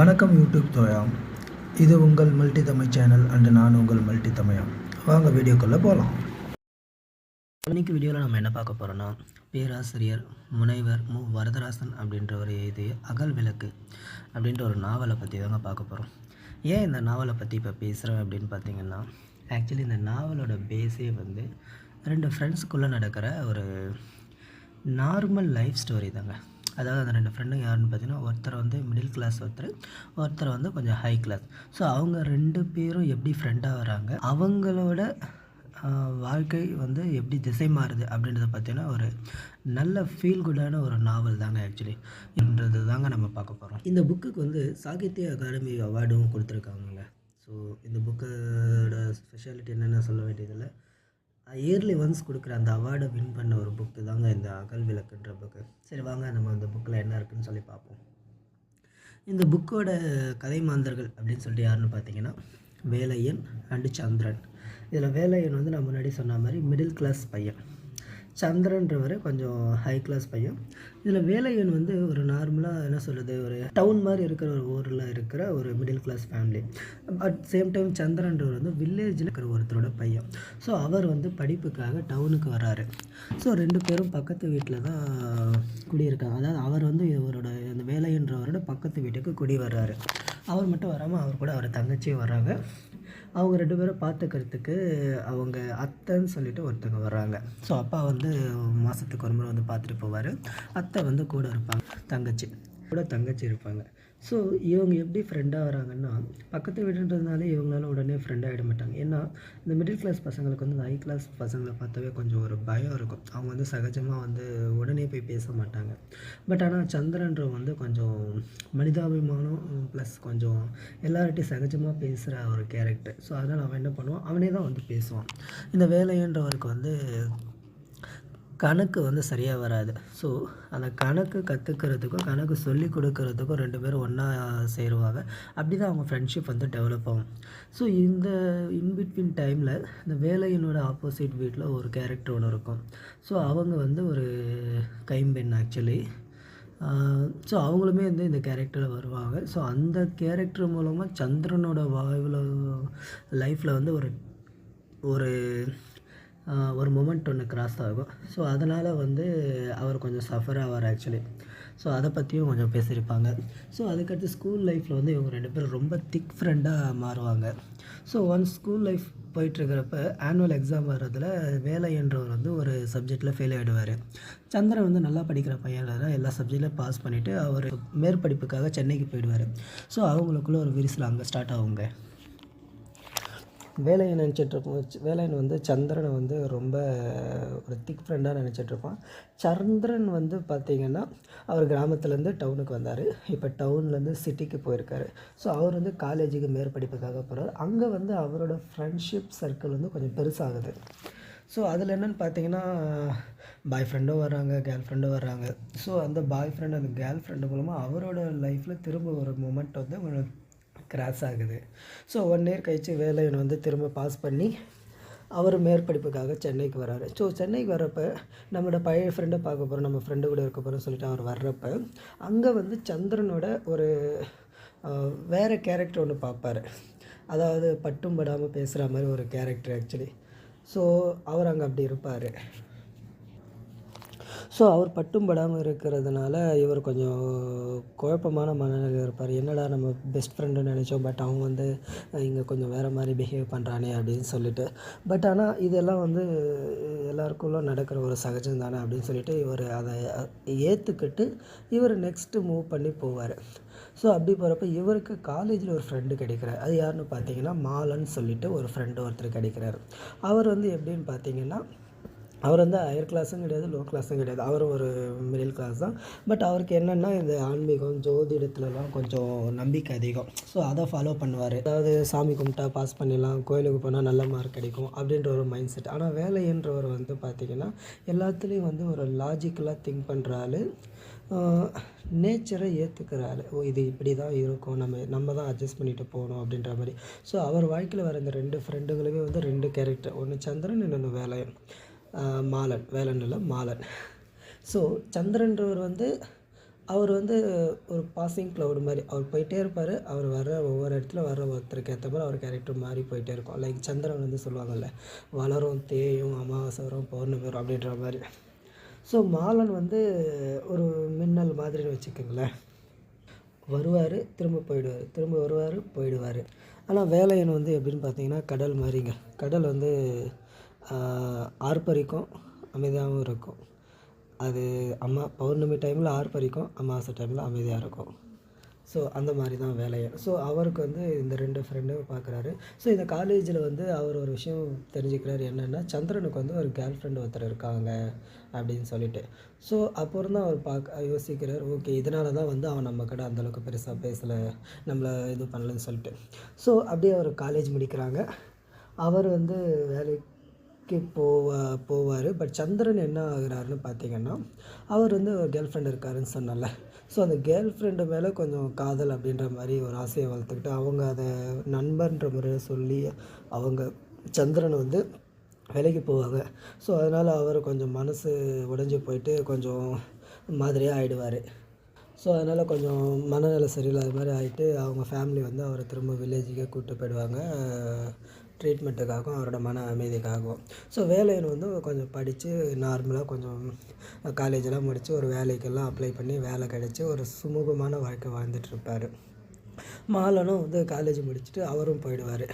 வணக்கம் யூடியூப் தோயா, இது உங்கள் மல்டி தமிழ் சேனல் அண்டு நான் உங்கள் மல்டி தமிழா. வாங்க வீடியோக்குள்ளே போகலாம். இன்னைக்கு வீடியோவில் நம்ம என்ன பார்க்க போகிறோன்னா, பேராசிரியர் முனைவர் மு வரதராசன் அப்படின்றவர் எழுதிய அகல் விளக்கு அப்படின்ற ஒரு நாவலை பற்றி தாங்க பார்க்க போகிறோம். ஏன் இந்த நாவலை பற்றி இப்போ பேசுகிறேன் அப்படின்னு பார்த்தீங்கன்னா, ஆக்சுவலி இந்த நாவலோட பேஸே வந்து ரெண்டு ஃப்ரெண்ட்ஸுக்குள்ளே நடக்கிற ஒரு நார்மல் லைஃப் ஸ்டோரி தாங்க. அதாவது அந்த ரெண்டு ஃப்ரெண்டுங்க யாருன்னு பார்த்தீங்கன்னா, ஒருத்தர் வந்து மிடில் கிளாஸ், ஒருத்தர் வந்து கொஞ்சம் ஹை கிளாஸ். ஸோ அவங்க ரெண்டு பேரும் எப்படி ஃப்ரெண்டாக வராங்க, அவங்களோட வாழ்க்கை வந்து எப்படி திசை மாறுது அப்படின்றத பற்றினா ஒரு நல்ல ஃபீல் குட்டான ஒரு நாவல் தாங்க ஆக்சுவலின்றது தாங்க நம்ம பார்க்க போகிறோம். இந்த புக்குக்கு வந்து சாகித்ய அகாடமி அவார்டும் கொடுத்துருக்காங்கங்க. ஸோ இந்த புக்கோட ஸ்பெஷாலிட்டி என்னென்ன சொல்ல வேண்டியதில்லை, இயர்லி ஒன்ஸ் கொடுக்குற அந்த அவார்டை வின் பண்ண ஒரு புக்கு தாங்க இந்த அகல் விளக்குன்ற புக்கு. சரி வாங்க நம்ம அந்த புக்கில் என்ன இருக்குதுன்னு சொல்லி பார்ப்போம். இந்த புக்கோட கதை மாந்தர்கள் அப்படின்னு சொல்லிட்டு யாருன்னு பார்த்தீங்கன்னா, வேலையன் அண்டு சந்திரன். இதில் வேலையன் வந்து நான் முன்னாடி சொன்ன மாதிரி மிடில் கிளாஸ் பையன், சந்திரன்றவர் கொஞ்சம் ஹை கிளாஸ் பையன். இதில் வேலையன் வந்து ஒரு நார்மலாக என்ன சொல்கிறது, ஒரு டவுன் மாதிரி இருக்கிற ஒரு ஊரில் இருக்கிற ஒரு middle class family. At same time சந்திரன்றவர் வந்து வில்லேஜில் இருக்கிற ஒருத்தரோட பையன். ஸோ அவர் வந்து படிப்புக்காக டவுனுக்கு வராரு. ஸோ ரெண்டு பேரும் பக்கத்து வீட்டில் தான் குடியிருக்காங்க. அதாவது அவர் வந்து இவரோட அந்த வேலையன்றவரோட பக்கத்து வீட்டுக்கு குடி வர்றாரு. அவர் மட்டும் வராமல் அவர் கூட அவர் தங்கச்சியும் வர்றாங்க. அவங்க ரெண்டு பேரும் பார்த்துக்கிறதுக்கு அவங்க அத்தைன்னு சொல்லிட்டு ஒருத்தவங்க வர்றாங்க. ஸோ அப்பா வந்து மாதத்துக்கு ஒரு முறை வந்து பார்த்துட்டு போவார். அத்தை வந்து கூட இருப்பாங்க, தங்கச்சி இருப்பாங்க. ஸோ இவங்க எப்படி ஃப்ரெண்டாக வராங்கன்னா, பக்கத்து வீடுன்றதுனால இவங்களால உடனே ஃப்ரெண்ட் ஆகிட மாட்டாங்க. ஏன்னா இந்த மிடில் கிளாஸ் பசங்களுக்கு வந்து இந்த ஹை கிளாஸ் பசங்களை பார்த்தாவே கொஞ்சம் ஒரு பயம் இருக்கும். அவங்க வந்து சகஜமாக வந்து உடனே போய் பேச மாட்டாங்க. பட் ஆனால் சந்திரன்றவன் வந்து கொஞ்சம் மனிதாபிமானம் ப்ளஸ் கொஞ்சம் எல்லார்ட்டையும் சகஜமாக பேசுகிற ஒரு கேரக்டர். ஸோ அதனால் அவன் என்ன பண்ணுவான், அவனே தான் வந்து பேசுவான். இந்த வேலைன்றவருக்கு வந்து கணக்கு வந்து சரியாக வராது. ஸோ அந்த கணக்கு கற்றுக்கிறதுக்கும் கணக்கு சொல்லி கொடுக்கறதுக்கும் ரெண்டு பேரும் ஒன்றா சேருவாங்க. அப்படி தான் அவங்க ஃப்ரெண்ட்ஷிப் வந்து டெவலப் ஆகும். ஸோ இந்த இன்பிட்வீன் டைமில் இந்த வேலையினோட ஆப்போசிட் வீட்டில் ஒரு கேரக்டர் ஒன்று இருக்கும். ஸோ அவங்க வந்து ஒரு கைம்பெண் ஆக்சுவலி. ஸோ அவங்களுமே வந்து இந்த கேரக்டரில் வருவாங்க. ஸோ அந்த கேரக்டர் மூலமாக சந்திரனோட லைஃப்பில் வந்து ஒரு ஒரு மொமெண்ட் ஒன்று கிராஸ் ஆகும். ஸோ அதனால் வந்து அவர் கொஞ்சம் சஃபர் ஆவார் ஆக்சுவலி. ஸோ அதை பற்றியும் கொஞ்சம் பேசியிருப்பாங்க. ஸோ அதுக்கடுத்து ஸ்கூல் லைஃப்பில் வந்து இவங்க ரெண்டு பேரும் ரொம்ப திக் ஃப்ரெண்டாக மாறுவாங்க. ஸோ ஒன்ஸ் ஸ்கூல் லைஃப் போயிட்டுருக்கிறப்ப ஆனுவல் எக்ஸாம் வர்றதில் வேலைன்றவர் வந்து ஒரு சப்ஜெக்டில் ஃபெயில் ஆகிடுவார். சந்திரன் வந்து நல்லா படிக்கிற பையன், எல்லா சப்ஜெக்ட்லையும் பாஸ் பண்ணிவிட்டு அவர் மேற்படிப்புக்காக சென்னைக்கு போயிடுவார். ஸோ அவங்களுக்குள்ள ஒரு விரிசல் அங்கே ஸ்டார்ட் ஆகுங்க. வேலையன் வந்து சந்திரனை வந்து ரொம்ப ஒரு திக் ஃப்ரெண்டாக நினச்சிட்ருப்பான். சந்திரன் வந்து பார்த்திங்கன்னா அவர் கிராமத்துலேருந்து டவுனுக்கு வந்தார். இப்போ டவுன்லேருந்து சிட்டிக்கு போயிருக்காரு. ஸோ அவர் வந்து காலேஜுக்கு மேற்படிப்புக்காக போகிறார். அங்கே வந்து அவரோட ஃப்ரெண்ட்ஷிப் சர்க்கிள் வந்து கொஞ்சம் பெருசாகுது. ஸோ அதில் என்னென்னு பார்த்தீங்கன்னா, பாய் ஃப்ரெண்டும் வர்றாங்க, கேர்ள் ஃப்ரெண்டும் வர்றாங்க. ஸோ அந்த பாய் ஃப்ரெண்ட் அந்த கேர்ள் ஃப்ரெண்டு மூலமாக அவரோட லைஃப்பில் திரும்ப ஒரு மொமெண்ட் வந்து கிராஸ் ஆகுது. ஸோ 1 இயர் கழித்து வேலையன் வந்து திரும்ப பாஸ் பண்ணி அவர் மேற்படிப்புக்காக சென்னைக்கு வராரு. ஸோ சென்னைக்கு வர்றப்போ நம்மளோட பழைய ஃப்ரெண்டை பார்க்க போகிறோம், நம்ம ஃப்ரெண்டு கூட இருக்க போகிறோம்னு சொல்லிட்டு அவர் வர்றப்போ அங்கே வந்து சந்திரனோட ஒரு வேறு கேரக்டர் ஒன்று பார்ப்பார். அதாவது பட்டும் படாமல் பேசுகிற மாதிரி ஒரு கேரக்டர் ஆக்சுவலி. ஸோ அவர் அங்கே அப்படி இருப்பார். ஸோ அவர் பட்டும் படாமல் இருக்கிறதுனால இவர் கொஞ்சம் குழப்பமான மனநிலையில் இருப்பார். என்னடா நம்ம பெஸ்ட் ஃப்ரெண்டுன்னு நினச்சோம், பட் அவங்க வந்து இங்கே கொஞ்சம் வேறு மாதிரி பிஹேவ் பண்ணுறானே அப்படின்னு சொல்லிட்டு. பட் ஆனால் இதெல்லாம் வந்து எல்லாருக்குள்ள நடக்கிற ஒரு சகஜம் தானே அப்படின்னு சொல்லிட்டு இவர் அதை ஏற்றுக்கிட்டு இவர் நெக்ஸ்ட்டு மூவ் பண்ணி போவார். ஸோ அப்படி போகிறப்ப இவருக்கு காலேஜில் ஒரு ஃப்ரெண்டு கிடைக்கிறார். அது யாருன்னு பார்த்தீங்கன்னா, மாலன்னு சொல்லிட்டு ஒரு ஃப்ரெண்டு ஒருத்தர் கிடைக்கிறார். அவர் வந்து எப்படின்னு பார்த்தீங்கன்னா, அவர் வந்து ஹையர் கிளாஸும் கிடையாது, லோ கிளாஸும் கிடையாது. அவரும் ஒரு மிடில் கிளாஸ் தான். பட் அவருக்கு என்னென்னா இந்த ஆன்மீகம், ஜோதிடத்துலலாம் கொஞ்சம் நம்பிக்கை அதிகம். ஸோ அதை ஃபாலோ பண்ணுவார். அதாவது சாமி கும்பிட்டா பாஸ் பண்ணிடலாம், கோயிலுக்கு போனால் நல்ல மார்க் கிடைக்கும் அப்படின்ற ஒரு மைண்ட் செட். ஆனால் வேலைன்றவர் வந்து பார்த்திங்கன்னா எல்லாத்துலேயும் வந்து ஒரு லாஜிக்கலாக திங்க் பண்ணுற ஆள், நேச்சரை ஏற்றுக்கிற ஆள். இது இப்படி தான் இருக்கும், நம்ம தான் அட்ஜஸ்ட் பண்ணிட்டு போகணும் அப்படின்ற மாதிரி. ஸோ அவர் வாழ்க்கையில் வர இந்த 2 ஃப்ரெண்டுங்களுமே வந்து 2 கேரக்டர், ஒன்று சந்திரன், இன்னொன்று வேலன் இல்லை மாலன். ஸோ சந்திரன்றவர் வந்து அவர் வந்து ஒரு பாசிங் க்ளவுட் மாரி. அவர் போயிட்டே இருப்பாரு. அவர் வர்ற ஒவ்வொரு இடத்துல வர்ற ஒருத்தருக்கு ஏத்த மாரி அவர் கேரக்டர் மாறி போயிட்டே இருக்கும். லைக் சந்திரன் வந்து சொல்லுவாங்கல்ல, "வளரும், தேயும், அமாவாசை வரும், பௌர்ணமி வரும்" அப்படின்ற மாரி. ஸோ மாலன் வந்து ஒரு மின்னல் மாதிரின்னு வச்சுக்கங்களேன். வருவாரு, திரும்ப போயிடுவாரு. திரும்ப வருவாரு, போயிடுவாரு. ஆனா வேலையன் வந்து எப்படின்னு பார்த்தீங்கன்னா, கடல் மாரிங்க. கடல் வந்து ஆ ஆர்ப்பரிக்கும், அமைதியாவும் இருக்கும். அது பௌர்ணமி டைமில் ஆர்ப்பரிக்கும், அமாவாசை டைமில் அமைதியாக இருக்கும். ஸோ அந்த மாரி தான் வேலையே. ஸோ அவருக்கு வந்து இந்த 2 ஃப்ரெண்டும் பார்க்குறாரு. ஸோ இந்த காலேஜில் வந்து அவர் ஒரு விஷயம் தெரிஞ்சுக்கிறாரு என்னென்னா, சந்திரனுக்கு வந்து ஒரு கேர்ள் ஃப்ரெண்ட் ஒருத்தர் இருக்காங்க அப்படின்னு சொல்லிட்டு. ஸோ அப்புறம் தான் அவர் யோசிக்கிறார், ஓகே இதனால தான் வந்து அவன் நம்ம கிட்ட அந்தளவுக்கு பெருசாக பேசலை, நம்மளை இது பண்ணலன்னு சொல்லிட்டு. ஸோ அப்படியே அவர் காலேஜ் முடிக்கிறாங்க. அவர் வந்து வேலைக்கு போவார். பட் சந்திரன் என்ன ஆகுறாருன்னு பார்த்தீங்கன்னா, அவர் வந்து ஒரு கேர்ள் ஃப்ரெண்ட் இருக்காருன்னு சொன்னேன்ல. ஸோ அந்த கேர்ள் ஃப்ரெண்டு மேலே கொஞ்சம் காதல் அப்படின்ற மாரி ஒரு ஆசையை வளர்த்துக்கிட்டு, அவங்க அதை நண்பன்ற முறையில சொல்லி, அவங்க சந்திரன் வந்து விலகி போவாங்க. ஸோ அதனால் அவர் கொஞ்சம் மனசு உடைஞ்சு போயிட்டு கொஞ்சம் மாதிரியாக ஆயிடுவார். ஸோ அதனால் கொஞ்சம் மனநிலை சரியில்லாத மாரி ஆயிட்டு, அவங்க ஃபேமிலி வந்து அவரை திரும்ப வில்லேஜுக்கே கூட்டு போயிடுவாங்க. ட்ரீட்மெண்ட்டுக்காகவும், அவரோட மன அமைதிக்காகவும். ஸோ வேலைன்னு வந்து கொஞ்சம் படித்து நார்மலாக கொஞ்சம் காலேஜெல்லாம் முடித்து ஒரு வேலைக்கெல்லாம் அப்ளை பண்ணி வேலை கிடச்சி ஒரு சுமூகமான வாழ்க்கை வாழ்ந்துட்டுருப்பார். மாலனும் வந்து காலேஜ் முடிச்சுட்டு அவரும் போயிடுவார்.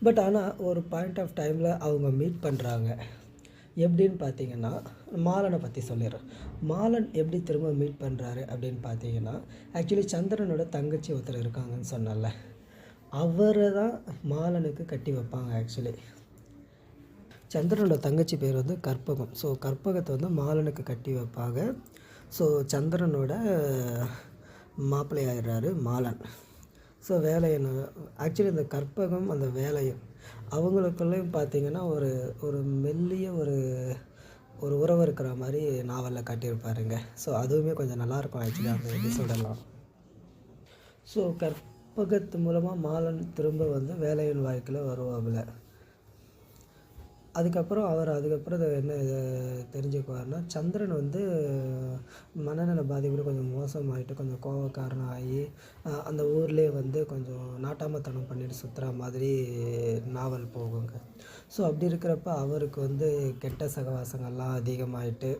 பட் ஆனால் ஒரு பாயிண்ட் ஆஃப் டைமில் அவங்க மீட் பண்ணுறாங்க. எப்படின்னு பார்த்தீங்கன்னா, மாலனை பற்றி சொல்லிடுறேன். மாலன் எப்படி திரும்ப மீட் பண்ணுறாரு அப்படின்னு பார்த்தீங்கன்னா, ஆக்சுவலி சந்திரனோட தங்கச்சி ஒருத்தர் இருக்காங்கன்னு சொன்னேன்ல, அவரை தான் மாலனுக்கு கட்டி வைப்பாங்க ஆக்சுவலி. சந்திரனோட தங்கச்சி பேர் வந்து கற்பகம். ஸோ கற்பகத்தை வந்து மாலனுக்கு கட்டி வைப்பாங்க. ஸோ சந்திரனோட மாப்பிள்ளை ஆயிடுறாரு மாலன். ஸோ வேலையன் ஆக்சுவலி இந்த கற்பகம் அந்த வேலையன் அவங்களுக்குள்ளேயும் பார்த்தீங்கன்னா ஒரு ஒரு மெல்லிய ஒரு ஒரு உறவு இருக்கிற மாதிரி நாவலில் காட்டியிருப்பாருங்க. ஸோ அதுவுமே கொஞ்சம் நல்லாயிருக்கும் ஆக்சுவலி அந்த எபிசோடெல்லாம். ஸோ கற்பகத்து மூலமாக மாலன் திரும்ப வந்து வேலையின் வாழ்க்கையில் வருவாப்புல. அதுக்கப்புறம் அதுக்கப்புறம் என்ன தெரிஞ்சுக்குவார்னா, சந்திரன் வந்து மனநல பாதிப்பில் கொஞ்சம் மோசமாயிட்டு கொஞ்சம் கோவக்காரனாக ஆகி அந்த ஊர்லேயே வந்து கொஞ்சம் நாட்டாமத்தனம் பண்ணிட்டு சுற்றுற மாதிரி நாவல் போகுங்க. ஸோ அப்படி இருக்கிறப்ப அவருக்கு வந்து கெட்ட சகவாசங்கள்லாம் அதிகமாயிட்டு,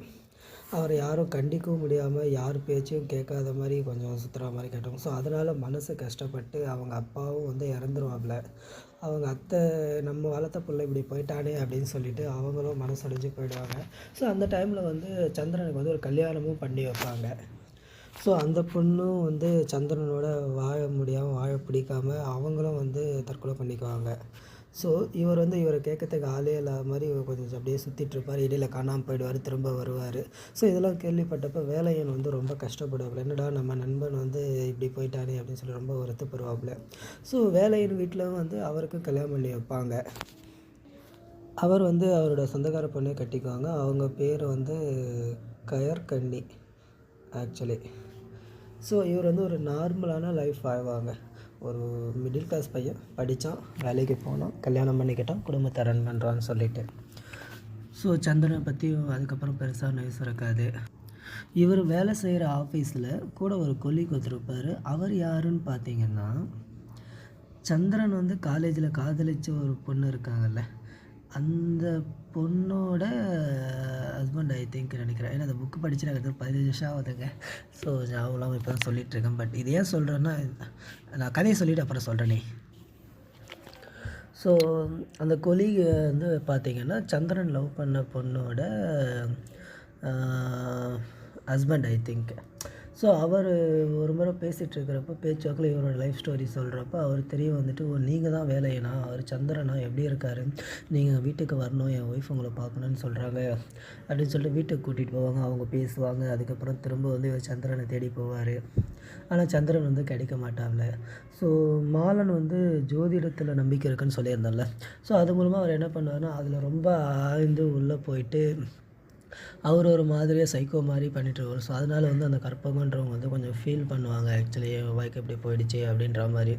அவரை யாரும் கண்டிக்கவும் முடியாமல், யார் பேச்சையும் கேட்காத மாதிரி கொஞ்சம் சுற்றுற மாதிரி காட்டுவாங்க. ஸோ அதனால் மனசு கஷ்டப்பட்டு அவங்க அப்பாவும் வந்து இறந்துருவாப்புல. அவங்க அத்தை, நம்ம வளர்த்த புள்ள இப்படி போயிட்டானே அப்படின்னு சொல்லிட்டு அவங்களும் மனசொடைஞ்சு போயிடுவாங்க. ஸோ அந்த டைமில் வந்து சந்திரனுக்கு வந்து ஒரு கல்யாணமும் பண்ணி வைப்பாங்க. ஸோ அந்த பொண்ணும் வந்து சந்திரனோட வாழ முடியாமல், வாழ பிடிக்காம அவங்களும் வந்து தற்கொலை பண்ணிக்குவாங்க. ஸோ இவர் வந்து இவரை கேட்கறதுக்கு ஆளே இல்லாத மாதிரி கொஞ்சம் அப்படியே சுற்றிட்டுருப்பார். இடையில காணாமல் போயிடுவார், திரும்ப வருவார். ஸோ இதெல்லாம் கேள்விப்பட்டப்போ வேலையன் வந்து ரொம்ப கஷ்டப்படுவாப்புல. என்னடா நம்ம நண்பன் வந்து இப்படி போயிட்டானே அப்படின்னு சொல்லி ரொம்ப வருத்தப்படுவாப்புல. ஸோ வேலையன் வீட்டில் வந்து அவருக்கு கல்யாணம் பண்ணி வைப்பாங்க. அவர் வந்து அவரோட சொந்தக்கார பொண்ணை கட்டிக்குவாங்க. அவங்க பேர் வந்து கயற்கண்ணி ஆக்சுவலி. ஸோ இவர் வந்து ஒரு நார்மலான லைஃப் வாழ்வாங்க. ஒரு மிடில் கிளாஸ் பையன், படித்தான், வேலைக்கு போனான், கல்யாணம் பண்ணிக்கிட்டான், குடும்பத்தை ரன் பண்ணுறான்னு சொல்லிட்டு. ஸோ சந்திரனை பற்றி அதுக்கப்புறம் பெருசாக நியூஸ் இருக்காது. இவர் வேலை செய்கிற ஆஃபீஸில் கூட ஒரு கொலீக் ஒருத்தர். அவர் யாருன்னு பார்த்தீங்கன்னா, சந்திரன் வந்து காலேஜில் காதலித்த ஒரு பொண்ணு இருக்காங்கல்ல, அந்த பொண்ணோட ஹஸ்பண்ட் ஐ திங்க் நினைக்கிறேன். ஏன்னா அந்த புக்கு படித்து நான் 15 வருஷம் ஆகுதுங்க. ஸோ ஞாபகம் இப்போ தான் சொல்லிகிட்ருக்கேன். பட் இது ஏன் சொல்கிறேன்னா, நான் கதையை சொல்லிவிட்டு அப்புறம் சொல்கிறேனே. ஸோ அந்த கொலீக் வந்து பார்த்திங்கன்னா, சந்திரன் லவ் பண்ண பொண்ணோட ஹஸ்பண்ட் ஐ திங்க். ஸோ அவர் ஒரு முறை பேசிகிட்ருக்கிறப்ப பேச்சுவாக்கில் இவரோட லைஃப் ஸ்டோரி சொல்கிறப்ப அவர் தெரிய வந்துட்டு, ஓ நீங்கள் தான் வேலையனா, அவர் சந்திரனா எப்படி இருக்கார், நீங்கள் வீட்டுக்கு வரணும், என் ஒய்ஃப் உங்களை பார்க்கணுன்னு சொல்கிறாங்க அப்படின்னு சொல்லிட்டு வீட்டுக்கு கூட்டிகிட்டு போவாங்க. அவங்க பேசுவாங்க. அதுக்கப்புறம் திரும்ப வந்து இவர் சந்திரனை தேடி போவார். ஆனால் சந்திரன் வந்து கிடைக்க மாட்டாங்க. ஸோ மாலன் வந்து ஜோதிடத்தில் நம்பிக்கை இருக்குன்னு சொல்லியிருந்தால. ஸோ அது மூலமாக அவர் என்ன பண்ணுவார்னா, அதில் ரொம்ப ஆழ்ந்து உள்ளே போயிட்டு அவர் ஒரு மாதிரியாக சைக்கோ மாதிரி பண்ணிட்டுருவார். ஸோ அதனால் வந்து அந்த கற்பகன்றவங்க வந்து கொஞ்சம் ஃபீல் பண்ணுவாங்க, ஆக்சுவலி என் வாழ்க்கை இப்படி போயிடுச்சு அப்படின்ற மாதிரி.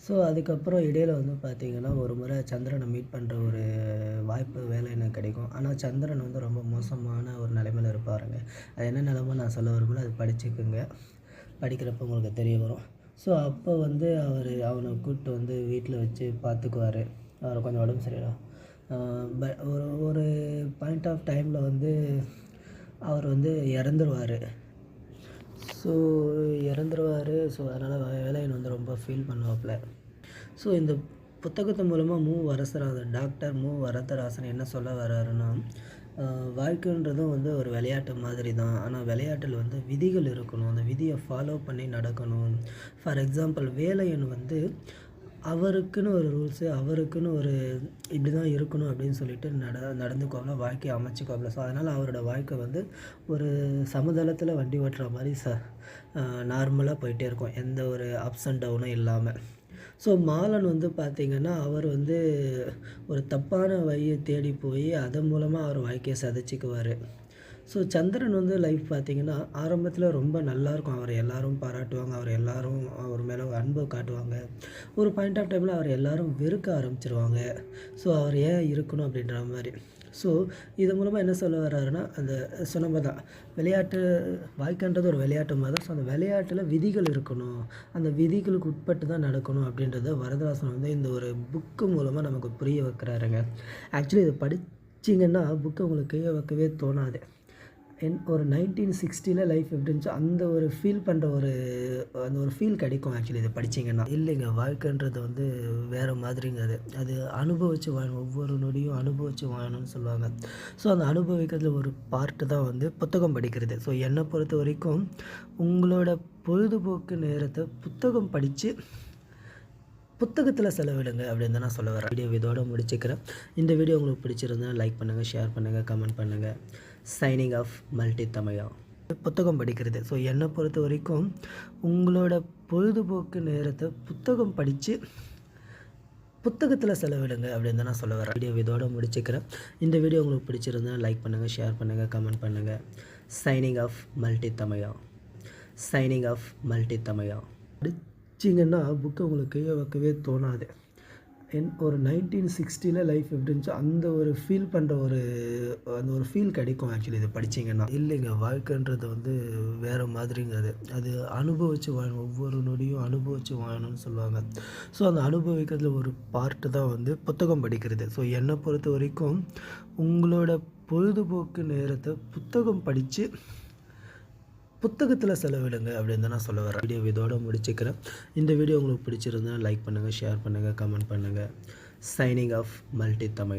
ஸோ அதுக்கப்புறம் இடையில வந்து பார்த்திங்கன்னா ஒரு முறை சந்திரனை மீட் பண்ணுற ஒரு வாய்ப்பு வேலை எனக்கு கிடைக்கும். ஆனால் சந்திரன் வந்து ரொம்ப மோசமான ஒரு நிலைமையில இருப்பாருங்க. அது என்ன நிலைமை நான் சொல்ல விரும்பல, அது படிச்சுக்குங்க. படிக்கிறப்ப உங்களுக்கு தெரிய வரும். ஸோ அப்போ வந்து அவனை கூப்பிட்டு வந்து வீட்டில் வச்சு பார்த்துக்குவார். அவர் கொஞ்சம் உடம்பு சரியில்லை. ஒரு ஒரு பாயிண்ட் ஆஃப் டைமில் வந்து அவர் வந்து இறந்துருவார். ஸோ ஸோ அதனால் வேலையன் வந்து ரொம்ப ஃபீல் பண்ணுவாப்புல. ஸோ இந்த புத்தகத்து மூலமாக டாக்டர் வரதராசன் என்ன சொல்ல வர்றாருன்னா, வாழ்க்கைன்றதும் வந்து ஒரு விளையாட்டு மாதிரி தான். ஆனால் விளையாட்டில் வந்து விதிகள் இருக்கணும். அந்த விதியை ஃபாலோ பண்ணி நடக்கணும். ஃபார் எக்ஸாம்பிள் வேலையன் வந்து அவருக்குன்னு ஒரு ரூல்ஸு, அவருக்குன்னு ஒரு இப்படி தான் இருக்கணும் அப்படின்னு சொல்லிட்டு நடந்துக்குவாப்புல, வாழ்க்கையை அமைச்சுக்குவாப்புல. ஸோ அதனால் அவரோட வாழ்க்கை வந்து ஒரு சமதளத்தில் வண்டி ஓட்டுற மாதிரி நார்மலாக போயிட்டே இருக்கும். எந்த ஒரு அப்ஸ் அண்ட் டவுனும் இல்லாமல். ஸோ மாலன் வந்து பார்த்திங்கன்னா, அவர் வந்து ஒரு தப்பான வழியை தேடி போய் அதன் மூலமாக அவர் வாழ்க்கையை சிதைச்சிக்குவார். ஸோ சந்திரன் வந்து லைஃப் பார்த்திங்கன்னா ஆரம்பத்தில் ரொம்ப நல்லாயிருக்கும். அவர் எல்லோரும் பாராட்டுவாங்க, அவர் மேலே ஒரு அன்பை காட்டுவாங்க. ஒரு பாயிண்ட் ஆஃப் டைமில் அவர் எல்லோரும் வெறுக்க ஆரம்பிச்சிருவாங்க. ஸோ அவர் ஏன் இருக்கணும் அப்படின்ற மாதிரி. ஸோ இது மூலமாக என்ன சொல்ல வர்றாருன்னா, அந்த சொன்ன தான் விளையாட்டு வாழ்க்கைன்றது ஒரு விளையாட்டு மாதிரி தான். ஸோ அந்த விளையாட்டில் விதிகள் இருக்கணும், அந்த விதிகளுக்கு உட்பட்டு தான் நடக்கணும் அப்படின்றத வரதராசன் வந்து இந்த ஒரு புக்கு மூலமாக நமக்கு புரிய வைக்கிறாருங்க. ஆக்சுவலி இதை படிச்சிங்கன்னா புக்கு உங்களுக்கு கையை வைக்கவே தோணாது. ஒரு 1960 லைஃப் எப்படி இருந்துச்சோ அந்த ஒரு ஃபீல் பண்ணுற அந்த ஒரு ஃபீல் கிடைக்கும். ஆக்சுவலி இதை படிச்சிங்கன்னா இல்லைங்க, வாழ்க்கைன்றது வந்து வேறு மாதிரிங்க. அது அனுபவித்து வாழணும், ஒவ்வொரு நொடியும் அனுபவித்து வாழணும்னு சொல்லுவாங்க. ஸோ அந்த அனுபவிக்கிறதுல ஒரு பார்ட்டு தான் வந்து புத்தகம் படிக்கிறது. ஸோ என்னை பொறுத்த வரைக்கும் உங்களோட பொழுதுபோக்கு நேரத்தை புத்தகம் படித்து புத்தகத்தில் செலவிடுங்க அப்படின்னு தான் நான் சொல்ல வரேன். வீடியோ இதோட முடிச்சுக்கிறேன். இந்த வீடியோ உங்களுக்கு பிடிச்சிருந்தா லைக் பண்ணுங்கள், ஷேர் பண்ணுங்கள், கமெண்ட் பண்ணுங்கள். சைனிங் ஆஃப் மல்டி தமிழா. புத்தகம் படிக்கிறது. ஸோ என்னை பொறுத்த வரைக்கும் உங்களோட பொழுதுபோக்கு நேரத்தை புத்தகம் படித்து புத்தகத்தில் செலவிடுங்க அப்படின்னு தான் நான் சொல்ல வரேன். வீடியோ இதோட முடிச்சுக்கிறேன். இந்த வீடியோ உங்களுக்கு பிடிச்சிருந்தா லைக் பண்ணுங்கள், ஷேர் பண்ணுங்கள், கமெண்ட் பண்ணுங்கள். சைனிங் ஆஃப் மல்டி தமிழா. சைனிங் ஆஃப் மல்டி தமிழா. படிச்சிங்கன்னா புக்கு உங்களுக்கு கையை வைக்கவே தோணாது. ஒரு 1960 லைஃப் எப்படி இருந்துச்சோ அந்த ஒரு ஃபீல் பண்ணுற அந்த ஒரு ஃபீல் கிடைக்கும். ஆக்சுவலி இதை படிச்சிங்கன்னா இல்லைங்க, வாழ்க்கைன்றது வந்து வேறு மாதிரிங்க. அது அனுபவித்து வாழணும், ஒவ்வொரு நொடியும் அனுபவித்து வாழணும்னு சொல்லுவாங்க. ஸோ அந்த அனுபவிக்கிறதுல ஒரு பார்ட்டு தான் வந்து புத்தகம் படிக்கிறது. ஸோ என்னை பொறுத்த வரைக்கும் உங்களோட பொழுதுபோக்கு நேரத்தை புத்தகம் படித்து புத்தகத்தில் செலவிடுங்க அப்படின்னு தான் நான் சொல்ல வரேன். வீடியோ இதோட முடிச்சுக்கிறேன். இந்த வீடியோ உங்களுக்கு பிடிச்சிருந்தா லைக் பண்ணுங்கள், ஷேர் பண்ணுங்கள், கமெண்ட் பண்ணுங்கள். Signing off multi Tamil.